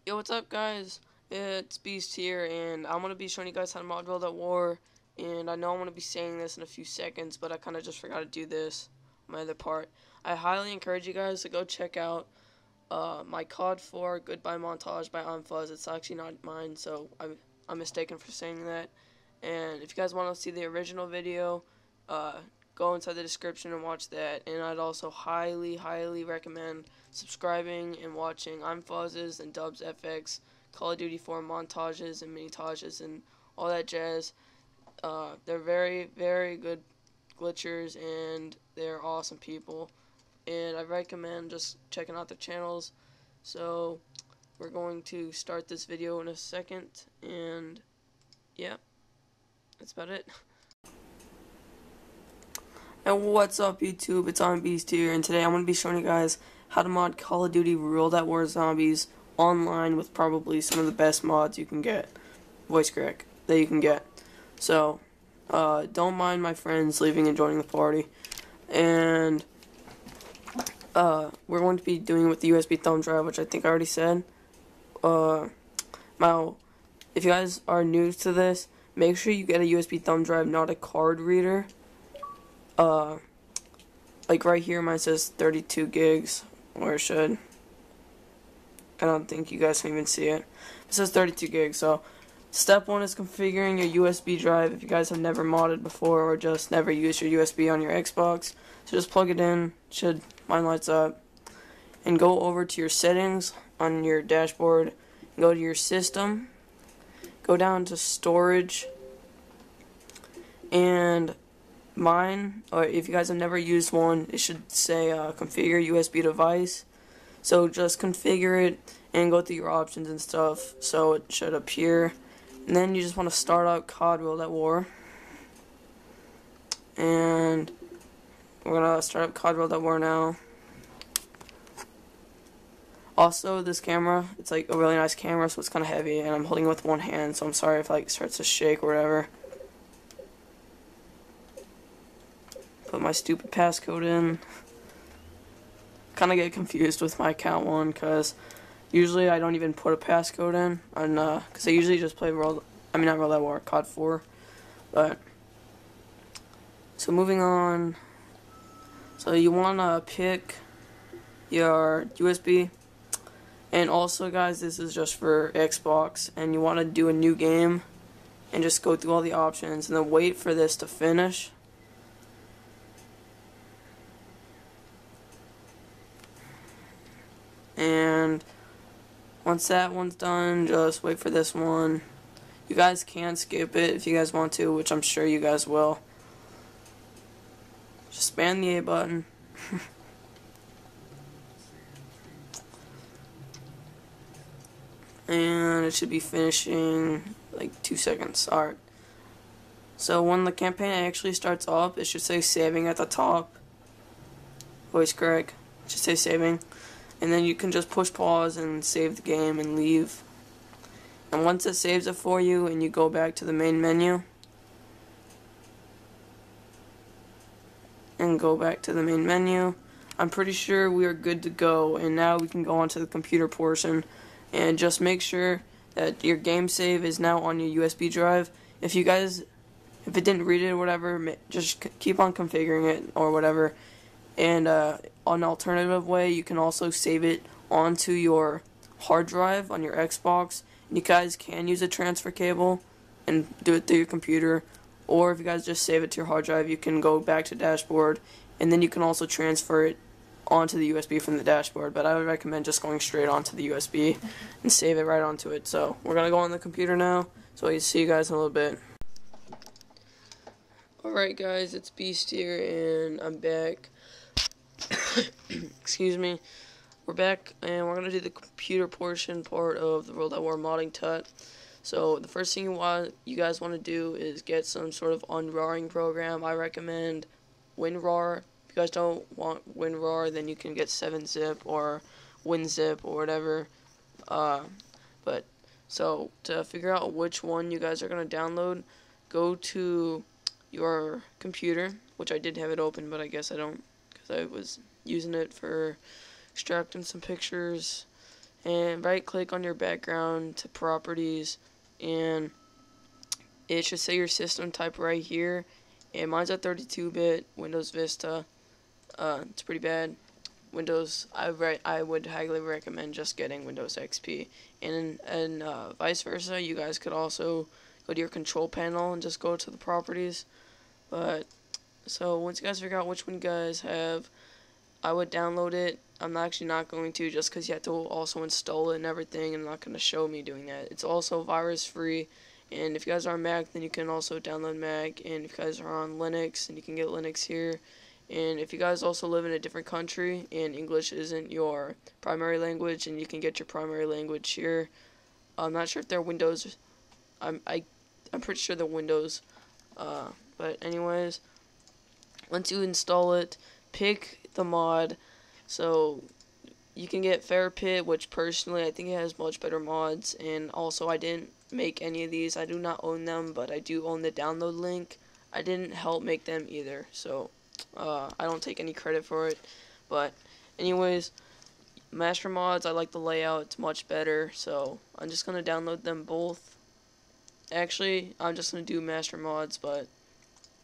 Yo, what's up, guys? It's Beast here, and I'm gonna be showing you guys how to mod WAW. And I know I'm gonna be saying this in a few seconds, but I kind of just forgot to do this on my other part. I highly encourage you guys to go check out my COD 4 Goodbye montage by Unfuzz. It's actually not mine, so I'm mistaken for saying that. And if you guys want to see the original video, uh, go inside the description and watch that. And I'd also highly recommend subscribing and watching Unfuzz's and Dub's FX Call of Duty 4 montages and mini-tages and all that jazz. They're very good glitchers, and they're awesome people. And I recommend just checking out their channels. So we're going to start this video in a second, and yeah, that's about it. And what's up, YouTube? It's Beast here, and today I'm going to be showing you guys how to mod Call of Duty World at War Zombies online with probably some of the best mods you can get, voice crack, that you can get. So, don't mind my friends leaving and joining the party. And, we're going to be doing it with the USB thumb drive, which I think I already said. Now, if you guys are new to this, make sure you get a USB thumb drive, not a card reader. Like right here, mine says 32 gigs, or it should. I don't think you guys can even see it. It says 32 gigs, so step 1 is configuring your USB drive if you guys have never modded before or just never used your USB on your Xbox. So just plug it in, mine lights up, and go over to your settings on your dashboard, go to your system, go down to storage, and mine, or if you guys have never used one, it should say configure USB device. So just configure it and go through your options and stuff, so it should appear. And then you just want to start up COD World at War. And we're gonna start up COD World at War now. Also, this camera, it's like a really nice camera, so it's kind of heavy, and I'm holding it with one hand, so I'm sorry if it starts to shake or whatever. Put my stupid passcode in. Kind of get confused with my account one, because usually I don't even put a passcode in, and because I usually just play not World at War, COD 4. But so moving on, so you want to pick your USB, and also guys, this is just for Xbox, and you want to do a new game and just go through all the options and then wait for this to finish. And once that one's done, just wait for this one. You guys can skip it if you guys want to, which I'm sure you guys will. Just spam the A button. And it should be finishing like 2 seconds. Alright. So when the campaign actually starts up, it should say saving at the top. Voice crack. It should say saving. And then you can just push pause and save the game and leave. And once it saves it for you and you go back to the main menu, I'm pretty sure we are good to go, and now we can go on to the computer portion. And just make sure that your game save is now on your USB drive. If it didn't read it or whatever, just keep on configuring it or whatever. And an alternative way, you can also save it onto your hard drive on your Xbox. And you guys can use a transfer cable and do it through your computer. Or if you guys just save it to your hard drive, you can go back to dashboard, and then you can also transfer it onto the USB from the dashboard. But I would recommend just going straight onto the USB and save it right onto it. So we're going to go on the computer now. So I'll see you guys in a little bit. Alright guys, it's Beast here, and I'm back. Excuse me. We're back, and we're going to do the computer portion part of the World at War modding tut. So the first thing you guys want to do is get some sort of unrawing program. I recommend WinRAR. If you guys don't want WinRAR, then you can get 7-zip or WinZip or whatever. So to figure out which one you guys are going to download, go to your computer, which I did have it open, but I guess I don't, because I was using it for extracting some pictures and right click on your background to properties, and it should say your system type right here, and mine's a 32-bit Windows Vista. It's pretty bad. Windows, I would highly recommend just getting Windows XP, and vice versa. You guys could also go to your control panel and just go to the properties. But so once you guys figure out which one you guys have, I would download it. I'm actually not going to, just because you have to also install it and everything, and I'm not going to show me doing that. It's also virus free, and if you guys are on Mac, then you can also download Mac, and if you guys are on Linux, then you can get Linux here. And if you guys also live in a different country and English isn't your primary language, and you can get your primary language here. I'm not sure if they're Windows. I'm pretty sure they're Windows. But anyways, once you install it, pick the mod. So you can get Fairpit, which personally I think it has much better mods. And also, I didn't make any of these. I do not own them, but I do own the download link. I didn't help make them either, so I don't take any credit for it. But anyways, Master Mods, I like the layout. It's much better, so I'm just gonna download them both. Actually, I'm just gonna do Master Mods, but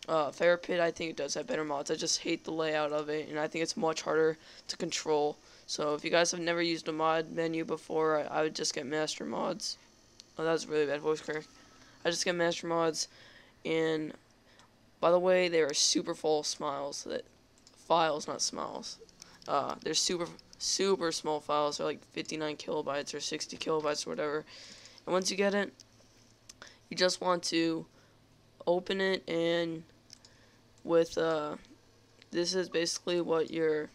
Fairpit, I think it does have better mods. I just hate the layout of it, and I think it's much harder to control. So if you guys have never used a mod menu before, I would just get Master Mods. Oh, that was really bad voice crack. I just get Master Mods, and by the way, they are super full of smiles. Files, not smiles. They're super small files. They're like 59 kilobytes or 60 kilobytes or whatever. And once you get it, you just want to open it, and with this is basically what your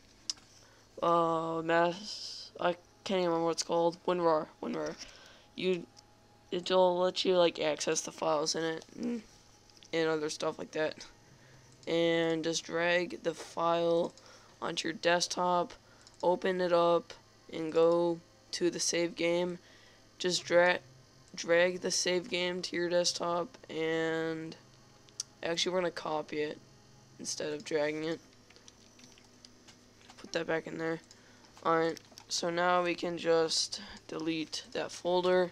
I can't even remember what it's called. WinRAR. It'll let you like access the files in it and other stuff like that. And just drag the file onto your desktop, open it up, and go to the save game. Just drag the save game to your desktop, and actually we're going to copy it instead of dragging it. Put that back in there. Alright, so now we can just delete that folder,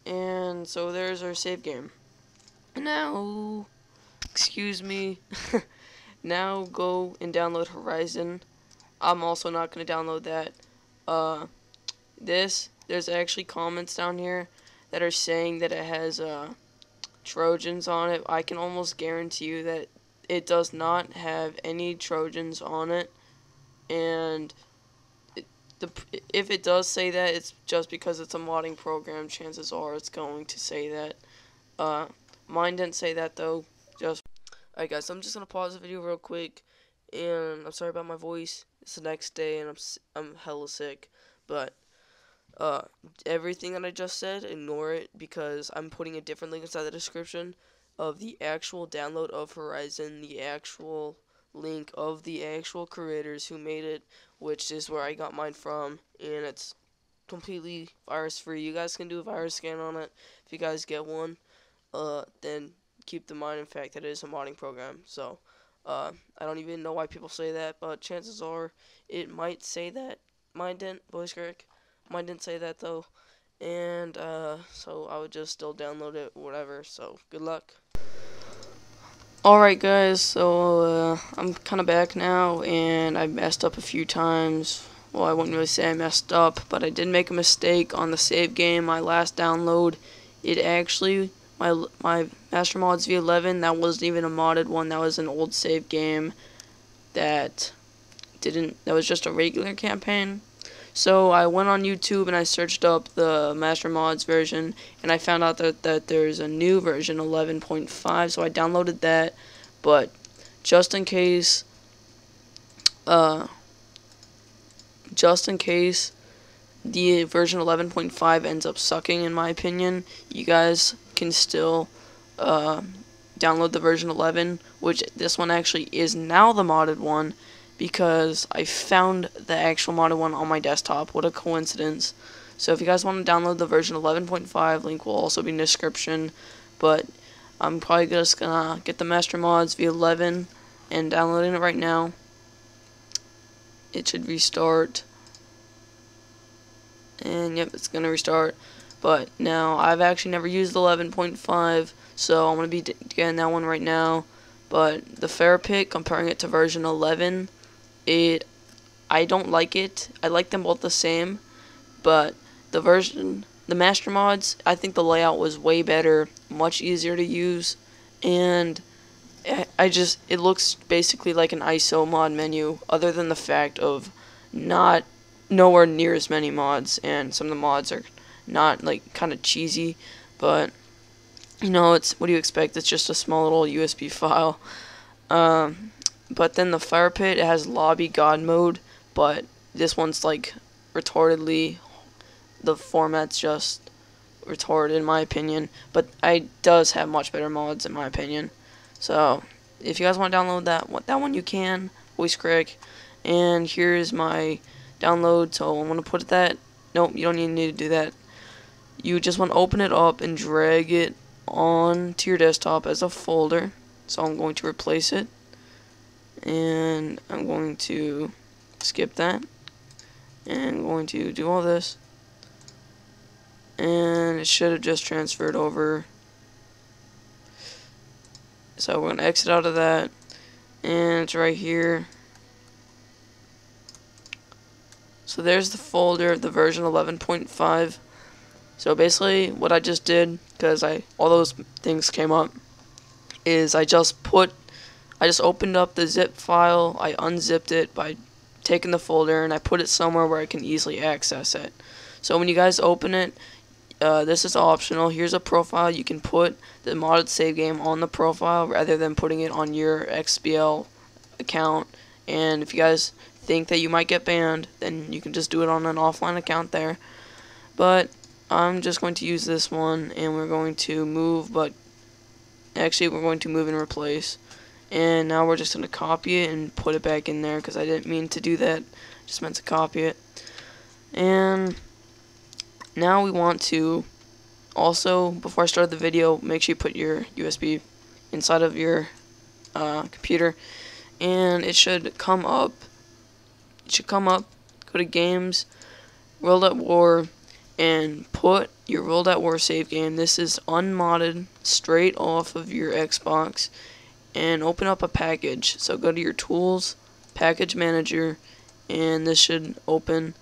and so there's our save game. Now, excuse me, now go and download Horizon. I'm also not going to download that. There's actually comments down here that are saying that it has Trojans on it. I can almost guarantee you that it does not have any Trojans on it, and if it does say that, it's just because it's a modding program. Chances are it's going to say that. Mine didn't say that though. Alright guys, so I'm just gonna pause the video real quick, and I'm sorry about my voice. It's the next day and I'm hella sick, but everything that I just said, ignore it, because I'm putting a different link inside the description of the actual download of Horizon, the actual link of the actual creators who made it, which is where I got mine from, and it's completely virus free. You guys can do a virus scan on it if you guys get one. Then keep in mind, in fact, that it is a modding program. So I don't even know why people say that, but chances are it might say that. Mine didn't, voice crack. Mine didn't say that though, and so I would just still download it, whatever. So good luck. Alright guys, so I'm kind of back now, and I messed up a few times. Well, I wouldn't really say I messed up, but I did make a mistake on the save game. My last download, it actually, my Master Mods V11, that wasn't even a modded one. That was an old save game that was just a regular campaign. So I went on YouTube and I searched up the Master Mods version, and I found out that there's a new version, 11.5, so I downloaded that. But just in case the version 11.5 ends up sucking, in my opinion, you guys can still download the version 11, which this one actually is now the modded one, because I found the actual modded one on my desktop. What a coincidence. So if you guys want to download the version 11.5, link will also be in the description. But I'm probably just gonna get the Master Mods V11 and downloading it right now. It should restart. and yep, it's gonna restart. But now I've actually never used 11.5, so I'm gonna be getting that one right now. But the Ferripit, comparing it to version 11, I don't like it. I like them both the same, but the master mods, I think the layout was way better, much easier to use, and it looks basically like an ISO mod menu, other than the fact of nowhere near as many mods, and some of the mods are not, like, kind of cheesy, but you know, it's what do you expect? It's just a small little USB file. But then the Fire Pit, it has lobby god mode, but this one's like retardedly, the format's just retarded in my opinion, but it does have much better mods in my opinion. So if you guys want to download that one, you can, voice crack. And here's my download. So I'm gonna put that. Nope, you don't even need to do that. You just want to open it up and drag it onto your desktop as a folder. So I'm going to replace it, and I'm going to skip that, and I'm going to do all this, and it should have just transferred over. So we're going to exit out of that, and it's right here. So there's the folder, the version 11.5. So basically what I just did, because all those things came up, is I just opened up the zip file, I unzipped it by taking the folder, and I put it somewhere where I can easily access it. So when you guys open it, this is optional. Here's a profile. You can put the modded save game on the profile rather than putting it on your XBL account. And if you guys think that you might get banned, then you can just do it on an offline account there. But I'm just going to use this one, and we're going to move, but actually we're going to move and replace. And now we're just going to copy it and put it back in there, because I didn't mean to do that. Just meant to copy it. And now we want to also, before I start the video, make sure you put your USB inside of your computer, and it should come up. Go to Games, World at War, and put your World at War save game. This is unmodded, straight off of your Xbox, and open up a package. So go to your Tools, Package Manager, and this should open.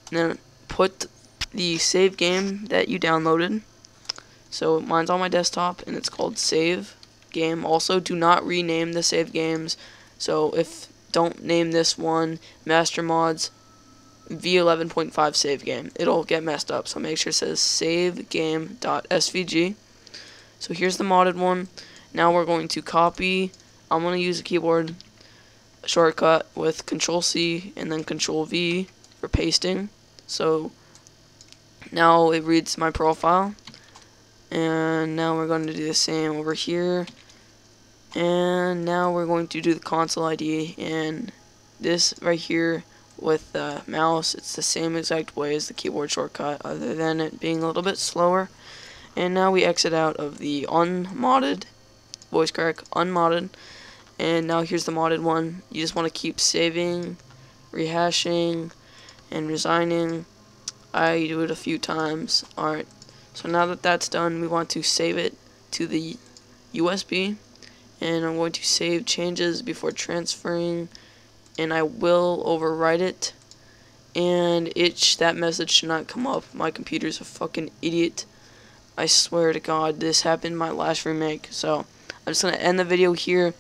And then put the save game that you downloaded. So mine's on my desktop, and it's called Save Game. Also, do not rename the save games. So don't name this one Master Mods V11.5 save game. It'll get messed up. So make sure it says savegame.svg. So here's the modded one. Now we're going to copy. I'm going to use a keyboard shortcut with Control-C and then Control-V for pasting. So now it reads my profile, and now we're going to do the same over here, and now we're going to do the console ID, and this right here with the mouse, it's the same exact way as the keyboard shortcut, other than it being a little bit slower. And now we exit out of the unmodded, voice crack, unmodded, and now here's the modded one. You just want to keep saving, rehashing, and resigning. I do it a few times. Alright, so now that that's done, we want to save it to the USB, and I'm going to save changes before transferring, and I will overwrite it, and that message should not come up. My computer's a fucking idiot. I swear to God, this happened in my last remake. So I'm just going to end the video here,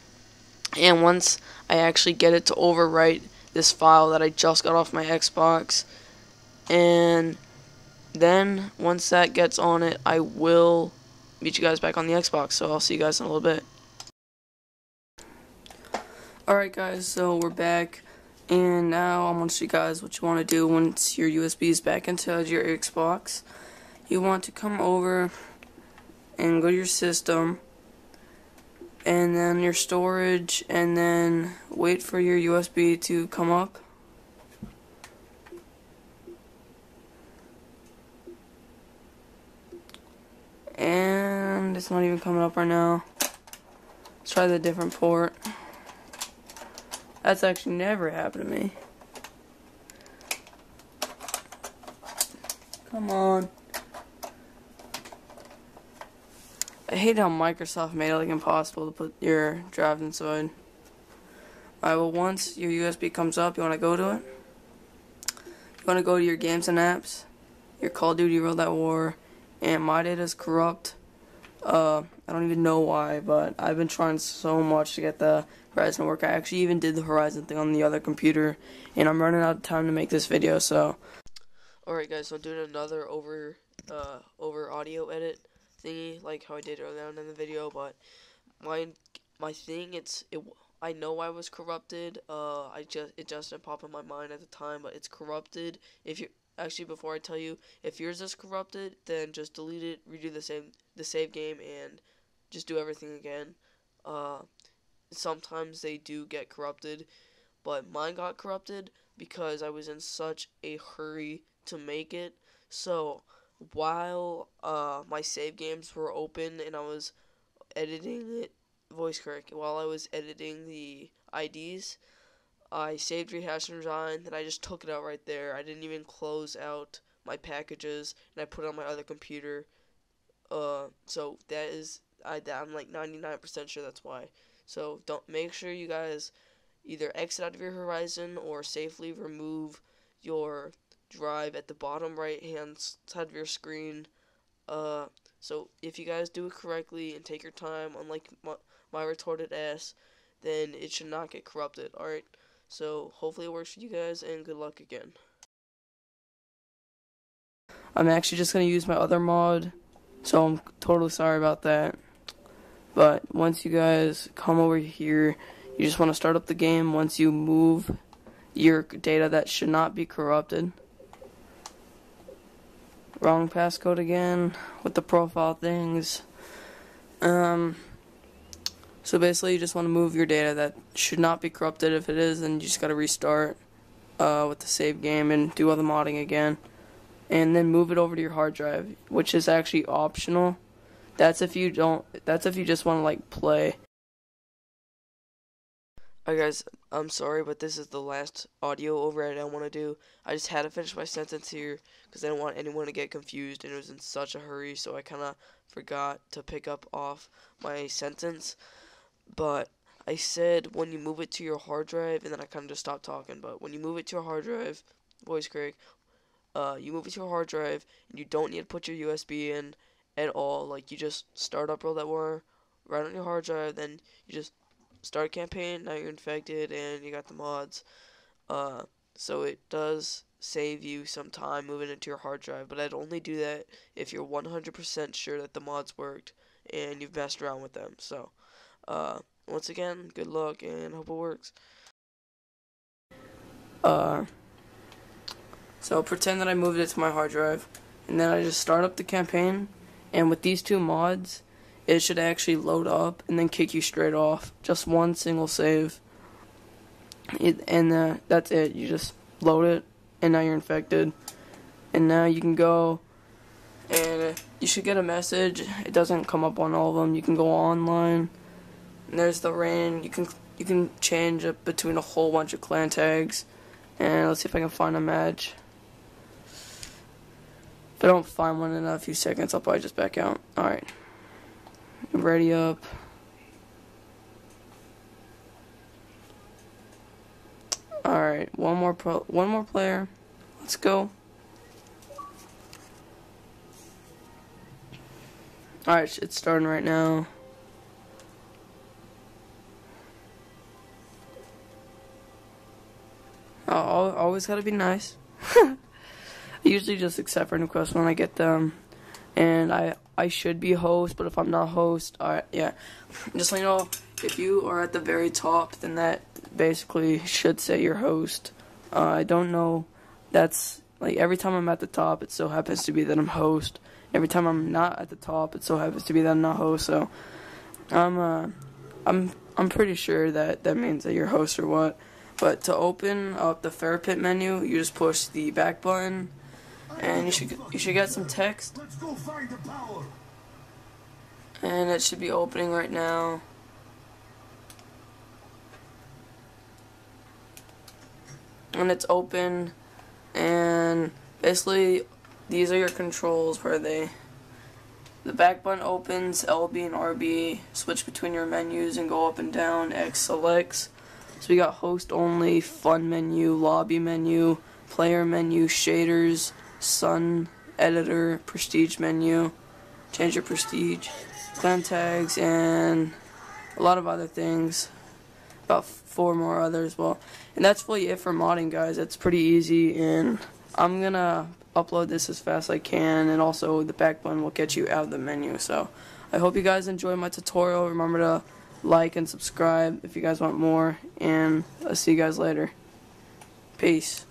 and once I actually get it to overwrite this file that I just got off my Xbox, and then once that gets on it, I will meet you guys back on the Xbox. So I'll see you guys in a little bit. Alright guys, so we're back, and now I'm going to show you guys what you want to do once your USB is back inside your Xbox. You want to come over and go to your system, and then your storage, and then wait for your USB to come up. And it's not even coming up right now. Let's try the different port. That's actually never happened to me. Come on. I hate how Microsoft made it like impossible to put your drive inside. Alright, well, once your USB comes up, you want to go to it. You want to go to your games and apps, your Call of Duty World at War, and my data is corrupt. I don't even know why, but I've been trying so much to get the Horizon to work. I actually even did the Horizon thing on the other computer, and I'm running out of time to make this video, so. Alright guys, so I'm doing another over audio edit thingy, like how I did earlier on in the video, but my thing, I know I was corrupted. It just didn't pop in my mind at the time, but it's corrupted. If you actually, before I tell you, if yours is corrupted, then just delete it, redo the save game, and just do everything again. Sometimes they do get corrupted, but mine got corrupted because I was in such a hurry to make it. So while my save games were open and I was editing it, voice correct, while I was editing the IDs, I saved rehash and resign, and I just took it out right there. I didn't even close out my packages, and I put it on my other computer. So that is, I'm like 99% sure that's why. So don't, make sure you guys either exit out of your Horizon or safely remove your drive at the bottom right hand side of your screen. So if you guys do it correctly and take your time, unlike my retarded ass, then it should not get corrupted. Alright, so hopefully it works for you guys, and good luck again. I'm actually just going to use my other mod, so I'm totally sorry about that. But once you guys come over here, you just want to start up the game once you move your data that should not be corrupted. Wrong passcode again with the profile things. So basically you just want to move your data that should not be corrupted. If it is, then you just got to restart with the save game and do all the modding again. And then move it over to your hard drive, which is actually optional. That's if you just want to like play. Alright guys, I'm sorry, but this is the last audio override I want to do. I just had to finish my sentence here because I didn't want anyone to get confused, and it was in such a hurry, so I kind of forgot to pick up off my sentence. But I said when you move it to your hard drive, and then I kind of just stopped talking, but when you move it to your hard drive, voice crack, you move it to your hard drive, and you don't need to put your USB in at all. Like, you just start up World at War right on your hard drive, then you just start a campaign, now you're infected, and you got the mods. So it does save you some time moving into your hard drive, but I'd only do that if you're 100% sure that the mods worked and you've messed around with them. So, once again, good luck and hope it works. So pretend that I moved it to my hard drive, and then I just start up the campaign, and with these two mods, it should actually load up and then kick you straight off. Just one single save. That's it. You just load it, and now you're infected. And now you can go, and you should get a message. It doesn't come up on all of them. You can go online, and there's the rain. You can change it between a whole bunch of clan tags. And let's see if I can find a match. If I don't find one in a few seconds, I'll probably just back out. Alright. Ready up. Alright, one more player. Let's go. Alright, it's starting right now. Always gotta be nice. I usually just accept friend requests when I get them. And I should be host, but if I'm not host, yeah. Just so you know, if you are at the very top, then that basically should say you're host. I don't know. That's like every time I'm at the top, it so happens to be that I'm host. Every time I'm not at the top, it so happens to be that I'm not host. So I'm pretty sure that means that you're host or what. But to open up the Fair Pit menu, you just push the back button, and you should get some text. Let's go find the power. And it should be opening right now. And it's open, and basically these are your controls where the back button opens, LB and RB switch between your menus and go up and down, X selects. So we got host only, fun menu, lobby menu, player menu, shaders, sun, editor, prestige menu, change your prestige, clan tags, and a lot of other things, about 4 more others. Well, and that's really it for modding, guys. It's pretty easy, and I'm gonna upload this as fast as I can, and also the back button will get you out of the menu. So I hope you guys enjoyed my tutorial. Remember to like and subscribe if you guys want more, and I'll see you guys later. Peace.